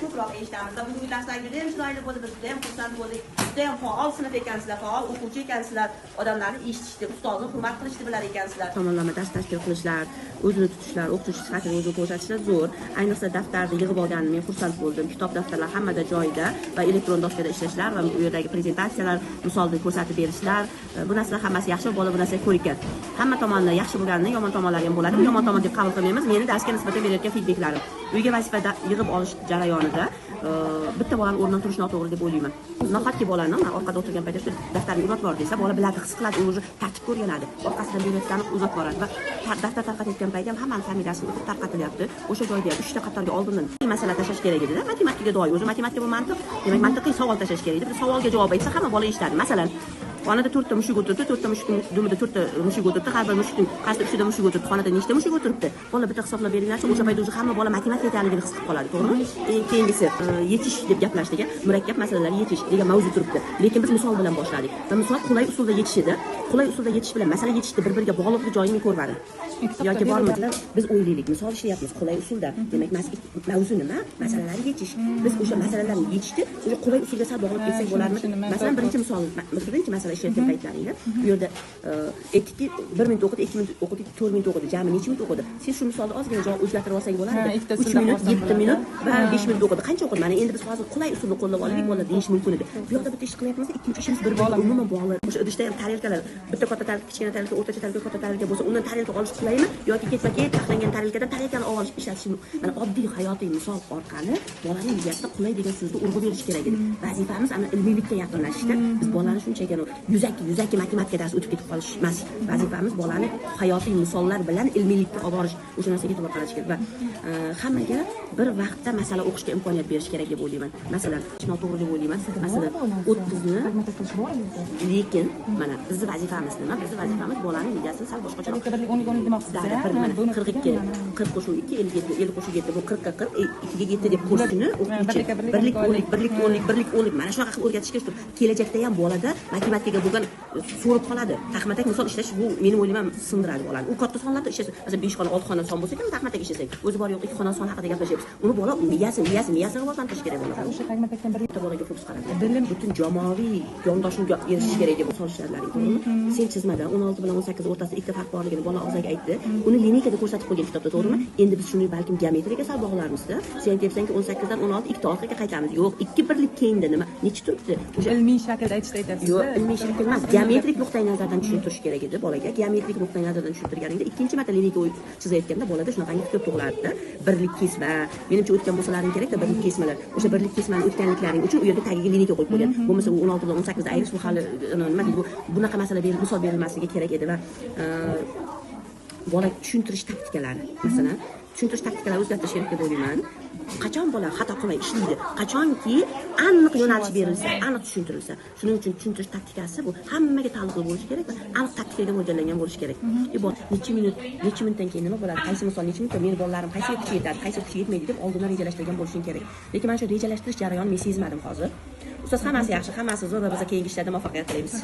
ko'proq eshitamiz va bugungi darslar juda ham chiroyli bo'ldi, biz juda ham xursand bo'ldik. Juda ham faol sinf ekansizlar, faol o'quvchi ekansizlar, odamlarni eshitishni, ustozni hurmat qilishni bilar ekansizlar. Tomonlama dars tashkil qilishlar, o'zini tutishlar, o'qituvchi sifatida o'zini ko'rsatishlar zo'r. Ayniqsa daftarni yig'ib olganim men xursand bo'ldim. Kitob, daftarlar hammada joyida va elektron doskada ishlashlar va bu yerdagi prezentatsiyalar, misolni ko'rsatib berishlar, bu narsalar hammasi yaxshi, bola bu narsaga ko'nikkan. Hamma tomondan yaxshi bo'lganini yomon tomonlari ham bo'ladi. Yomon tomon deb qabul qilmaymiz. Meni darsga nisbatan berayotgan feedbacklarim. Uyga vazifada yig'ib olish jarayonida bitta bolani o'rnidan turish noto'g'ri deb o'ylayman. Nahotki bolani orqada o'tirgan paytda shu daftarga uzat bor desa, bola biladi, his qiladi, o'zi tartibga o'rganadi. Orqasidan berayotganini uzat boradi va daftar tarqatayotgan paytda ham hammani familiyasini o'tib tarqatilyapti. O'sha joyda 3 ta qatorga oldindan masala tashlash kerak edi-da. Matematikaga doir, o'zi matematika bu mantiq, demak mantiqiy savol tashlash kerak edi. Bir savolga javob aytsa hamma bola eshitadi. Masalan, xonada 4 ta mushuk o'tiribdi, 4 ta mushukning dumida 4 ta mushuk o'tiribdi, har bir mushukning qaysi uchida mushuk o'tiribdi, xonada nechta mushuk o'tiribdi. Bola bitta hisoblab beringlarchi, o'sha paytda o'zi hamma bola matematika ekanligini his qilib qoladi, to'g'rimi? Keyingisi yechish deb gaplashdik, murakkab masalalarni yechish degan mavzu turibdi. Lekin biz misol bilan boshladik. Va misol qulay usulda yechishida, qulay usulda yechish bilan masala yechishda bir-biriga bog'liqlik joyini ko'rmadi. Yoki bormi? Biz o'ylaylik, misol ishlayapmiz qulay usulda. Demak, mavzu nima? Masalalarni yechish. Biz o'sha masalalarni yechishni o'sha qulay usulga sal bog'lab ketsak bo'larmidi? Masalan, birinchi masala ishlayotgan paytlaringda bu yerda aytdiki 1 minut o'qidi, 2 minut o'qidi, 4 minut o'qidi, jami necha minut o'qidi? Siz shu misolda ozgina javob o'zgartirib olsang bo'lardi. 3 minut, 7 minut va 5 minut o'qidi. Qancha o'qidi? Mana endi biz hozir qulay usulni qo'llab olaylik, bola deyish mumkin edi. Bu yoqda bitta ish qilyapmiz, ikkinchi ishimiz bir-biriga umuman bog'liq. O'sha idishda ham tarelkalar, bitta katta tarelka, kichkina tarelka, o'rtacha tarelka, katta tarelka bo'lsa, undan tarelka olish qilaymi yoki ketma-ket taxlangan tarelkadan tarelkani olish ishlatish. Mana oddiy hayotiy misol orqali bolaning miyasida qulay degan so'zni urg'u berish kerak edi. Vazifamiz ana ilmiylikka yaqinlashishda biz bolani shunchaki yuzaki matematika darsi o'tib ketib qolish emas. Vazifamiz bolani hayotiy misollar bilan ilmiylikka olib borish. O'sha narsaga e'tibor qarash kerak va hammaga bir vaqtda masala o'qishga imkoniyat berish kerak deb o'ylayman. Masalan, noto'g'ri deb o'ylayman. Masalan, 30 ni lekin mana bizning vazifamiz nima? Bizning vazifamiz bolaning miyasini sal boshqacha 12 demoqchisiz. 42, 40 qo'shuv 2, 57, 50 qo'shuv 7, bu 40 ga 40, 2 ga 7 deb qo'shishni o'qituvchi birlik o'lik mana shunaqa qilib o'rgatishga turib, kelajakda ham bolada matematikaga bo'lgan so'rib qoladi. Taxmatak misol ishlash bu meni o'ylayman sindiradi bolani. U katta sonlarda ishlasa, masalan 5 xona, 6 xona son bo'lsa ham taxmatak ishlasak, o'zi bor yo'q 2 xona son haqida gaplashyapmiz. Uni bola miyasini rivojlantirish kerak bo'ladi. O'sha taxmatakdan bir bolaga fokus qaradi. Bilim butun jamoaviy yondashuvga erishish kerak deb solishlarlaring, to'g'rimi? Sen chizmada 16 bilan 18 o'rtasida ikkita farq borligini bola og'ziga aytdi. Uni lineykada ko'rsatib qo'ygan kitobda, to'g'rimi? Endi biz shuni balkim geometriyaga sal bog'larmiz-da. Sen aytsanki 18 dan 16 ikkita orqaga qaytamiz. Yo'q, 2 birlik keyinda nima? Necha turibdi? O'sha ilmiy shaklda aytishda aytasiz. Yo'q, ilmiy shakl emas, geometrik nuqtai nazardan tushuntirish kerak edi bolaga. Geometrik nuqtai nazardan tushuntirganingda ikkinchi marta lineyka chizayotganda bolada shunaqangi fikr tug'iladi-da. Birlik kesma. Menimcha o'tgan bo'lsalaring kerak-da birlik kesmalar. O'sha birlik kesmani o'tganliklaring uchun u yerda tagiga lineyka qo'yib qo'ygan. Bo'lmasa u 16 dan 18 da ayirish bu hali nima deydi, bunaqa masala berib misol berilmasligi kerak edi va bola tushuntirish taktikalari, masalan, tushuntirish taktikalari o'zgartirish kerak deb o'ylayman. Qachon bola xato qilmay ishlaydi, qachonki aniq yo'nalish berilsa, aniq tushuntirilsa. Shuning uchun tushuntirish taktikasi bu hammaga taalluqli bo'lishi kerak va aniq taktikaga mo'ljallangan bo'lishi kerak. Necha minutdan keyin nima bo'ladi? Qaysi misol necha minutda meni bolalarim qaysi kuchi yetadi, qaysi kuchi yetmaydi deb oldindan rejalashtirgan bo'lishing kerak. Lekin mana shu rejalashtirish jarayonini men sezmadim hozir. Ustoz hammasi yaxshi, hammasi zo'r va biz keyingi ishlarda muvaffaqiyat tilaymiz.